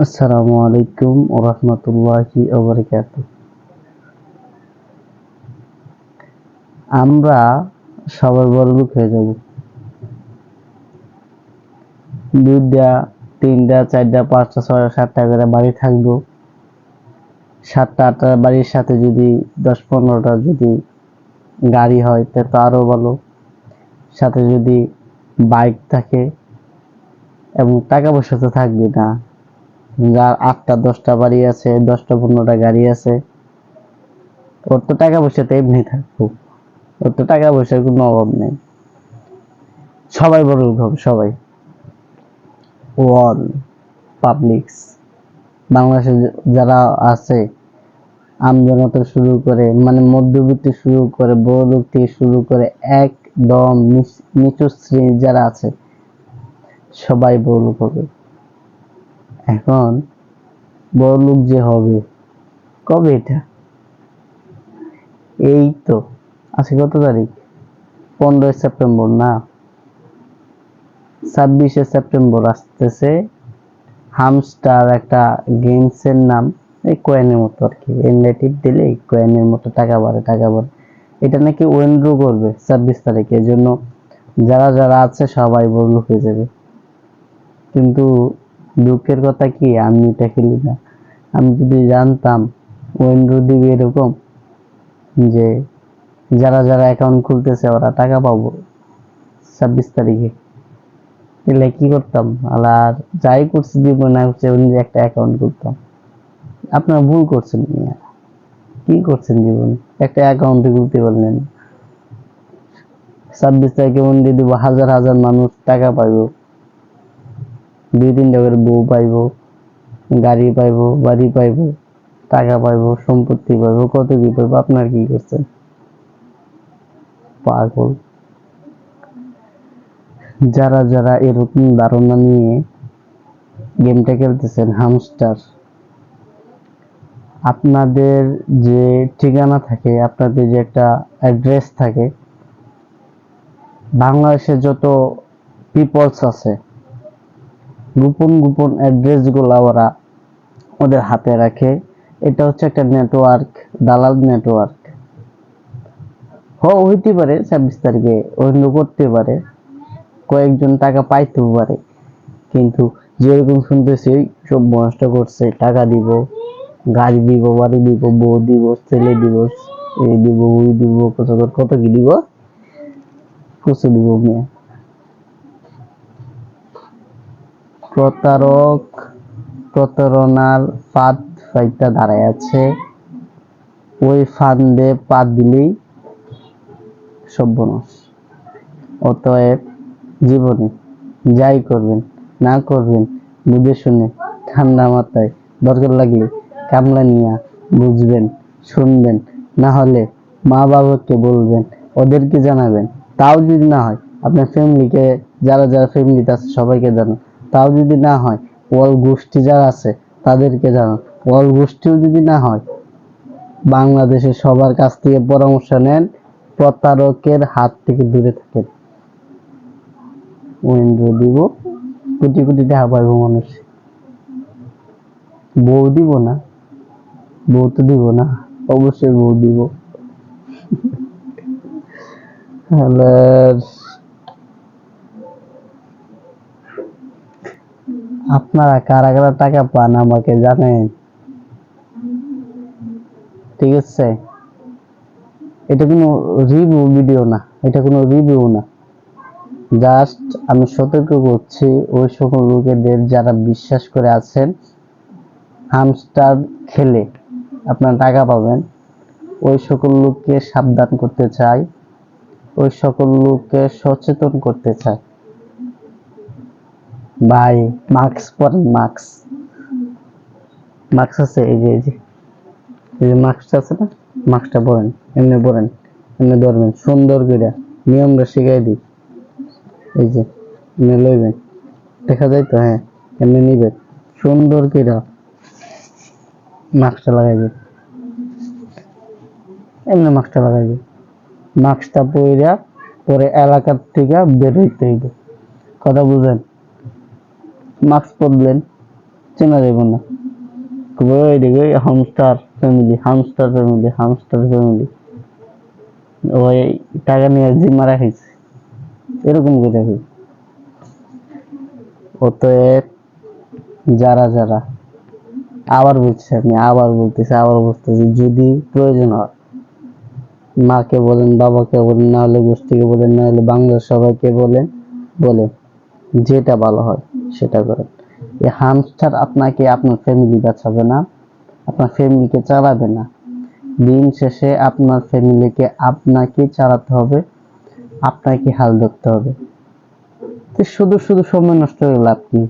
আসসালামু আলাইকুম ওয়া রাহমাতুল্লাহি ওয়া বারাকাতুহু। আমরা সবাই বড়লোক হয়ে যাব। ২টা, ৩টা, ৪টা, ৫টা, ৬টা, ৭টা করে বাড়ি থাকবো। ৭টা, ৮টা বাড়ির সাথে যদি ১০-১৫টা যদি গাড়ি হয় তা তো আরো ভালো। সাথে যদি বাইক থাকে এবং টাকা পয়সা তো থাকবে না। যার ৮টা ১০টা বাড়ি আছে, ১০টা ১৫টা গাড়ি আছে, ওর তো টাকা পয়সা তো এমনি থাকবো। ওর তো টাকা পয়সার কোনো অভাব নেই। সবাই বড়লোক হবে, সবাই। ওয়াল পাবলিকস বাংলাদেশে যারা আছে, আমজনতা শুরু করে মানে মধ্যবিত্ত শুরু করে বড়লোক থেকে শুরু করে একদম নিচু শ্রেণীর যারা আছে সবাই বড়লোক হবে। এখন বড়লোক যে হবে কবে এটা? এই তো আজকে কত তারিখ? 15 সেপ্টেম্বর না, 26 সেপ্টেম্বর আসতেছে। হামস্টার একটা গেমসের নাম, এই কয়েনের মতো আর কি, এনলেটিভ দিলে কয়েনের মতো টাকা বাড়ে টাকা বাড়ে। এটা নাকি উইন্ড্রো করবে 26 তারিখে, এর জন্য যারা যারা আছে সবাই বড়লোক হয়ে যাবে। কিন্তু দুঃখের কথা কি, আমি এটা খেলি না। আমি যদি জানতাম উইন্ড্রো দিবে এরকম, যে যারা যারা অ্যাকাউন্ট খুলতেছে ওরা টাকা পাবো 26 তারিখে, তাহলে কি করতাম? আর যাই করছি দিব না করছে যে একটা অ্যাকাউন্ট খুলতাম। আপনারা ভুল করছেন মিয়া। কি করছেন জীবনে? একটা অ্যাকাউন্টে খুলতে পারলেন। 26 তারিখে মন্ডে দিব, হাজার হাজার মানুষ টাকা পাইবো, 2-3টা করে বউ পাইবো, গাড়ি পাইবো, বাড়ি পাইবো, টাকা পাইবো, সম্পত্তি পাইবো, কত কি পাইবো। আপনার কি করছেন? পাগল। যারা যারা এরকম ধারণা নিয়ে গেমটা খেলতেছেন হামস্টার, আপনাদের যে ঠিকানা থাকে, আপনাদের যে একটা অ্যাড্রেস থাকে, বাংলাদেশে যত পিপলস আছে গোপন গোপন অ্যাড্রেস গুলা ওরা ওদের হাতে রাখে। এটা হচ্ছে একটা নেটওয়ার্ক, দালাল নেটওয়ার্ক। হইতে পারে 26 তারিখে অন্য করতে পারে, কয়েকজন টাকা পাইতেও পারে, কিন্তু যেরকম শুনতেছি সব নষ্ট করছে। টাকা দিব, গাড়ি দিব, বাড়ি দিব, বউ দিব, ছেলে দিব, এই দিব, ওই দিব, কত কি দিব, প্রচুর দিব মিয়া। প্রতারক প্রতারণার ফাঁদ ফাইটা দাঁড়ায় আছে। ওই ফান্দে পা দিলেই সর্বনাশ। অতএব জীবনে যাই করবেন না করবেন বুঝে শুনে ঠান্ডা মাথায়, দরকার লাগলে কামলা নিয়া বুঝবেন, শুনবেন, না হলে মা বাবাকে বলবেন, ওদেরকে জানাবেন। তাও যদি না হয় আপনার ফ্যামিলিকে, যারা যারা ফ্যামিলিতে আছে সবাইকে জানান। তাও যদি না হয় ওয়াল গোষ্ঠী যারা আছে তাদেরকে জানান। ওয়াল গোষ্ঠীও যদি না হয় বাংলাদেশের সবার কাছ থেকে পরামর্শ নেন, প্রতারকের হাত থেকে দূরে থাকেন। উইন্ডো দিব, কোটি কোটি টাকা পাইবো মানুষ। বউ দিব না, বউ তো দিব না, অবশ্যই বউ দিব। আপনারা কারা কারা টাকা পান আমাকে জানেন? ঠিক আছে, এটা কোনো রিভিউ ভিডিও না, এটা কোনো রিভিউ না। জাস্ট আমি সতর্ক করছি ওই সকল লোকেদের যারা বিশ্বাস করে আছেন হামস্টার খেলে আপনারা টাকা পাবেন। ওই সকল লোককে সাবধান করতে চাই, ওই সকল লোককে সচেতন করতে চাই। ভাই মাস্ক পরেন, মাস্ক মাস্ক আছে, এই যে মাস্কটা আছে না, মাস্কটা পরেন, এমনি পরেন, এমনি ধরবেন সুন্দর করে, নিয়মটা শিখাই দিই। এই যে এমনি লইবেন, দেখা যায় তো, হ্যাঁ এমনি নিবেন সুন্দর করে, মাস্কটা লাগাইবেন, এমনি মাস্কটা লাগাইবেন। মাস্কটা পইরা পরে এলাকার থেকে বের হইতে হইবে। কথা বুঝেন? মাস্ক পরলেন, চেনা যাবে না। ওই দিকে hamster family, hamster family, hamster family, ওই টাকা নিয়ে জিম মারা খাইছে, এরকম করে দেখি। অতএব যারা যারা, আবার বলছি, আমি আবার বলতেছি, যদি প্রয়োজন হয় মাকে বলেন, বাবাকে বলেন, না হলে গোষ্ঠীকে বলেন, না হলে বাংলার সবাইকে বলেন, বলে যেটা ভালো হয় সেটা করেন। এই হামস্টার আপনাকে আপনার ফ্যামিলি বাঁচাবে না, আপনার ফ্যামিলিকে চালাবে না। দিন শেষে আপনার ফ্যামিলিকে আপনাকে চালাতে হবে, আপনাকে হাল ধরতে হবে। তো শুধু শুধু সময় নষ্ট করে লাভ কি?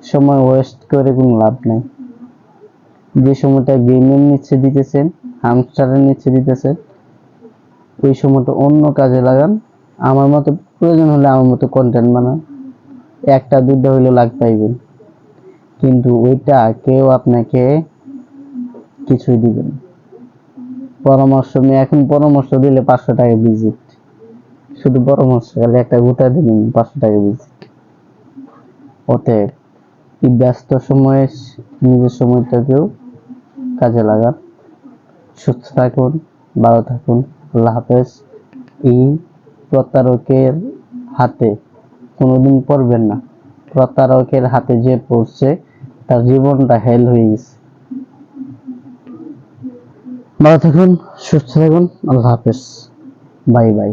সময় ওয়েস্ট করে কোনো লাভ নাই। যে সময়টা গেমের নিচে দিতেছেন, হামস্টারের নিচে দিতেছেন, ওই সময়টা অন্য কাজে লাগান। আমার মতো প্রয়োজন হলে আমার মতো কন্টেন্ট বানান, একটা দুটো হইলে লাগ পাইবেন, কিন্তু ওইটা কেউ আপনাকে কিছুই দিবেন। পরামর্শ নিয়ে এখন পরামর্শ দিলে 500 টাকা ভিজিট, শুধু পরামর্শ খালি একটা গোটা দিলেন 500 টাকা ভিজিট। অতএব এই ব্যস্ত সময়ে নিজের সময়টাকেও কাজে লাগান। সুস্থ থাকুন, ভালো থাকুন, আল্লাহ হাফেজ। এই প্রতারকের হাতে কোনোদিন পড়বেন না। প্রতারকের হাতে যে পড়ছে তার জীবনটা হেল হয়ে গেছে। ভালো থাকুন, সুস্থ থাকুন, আল্লাহ হাফেজ, বাই বাই।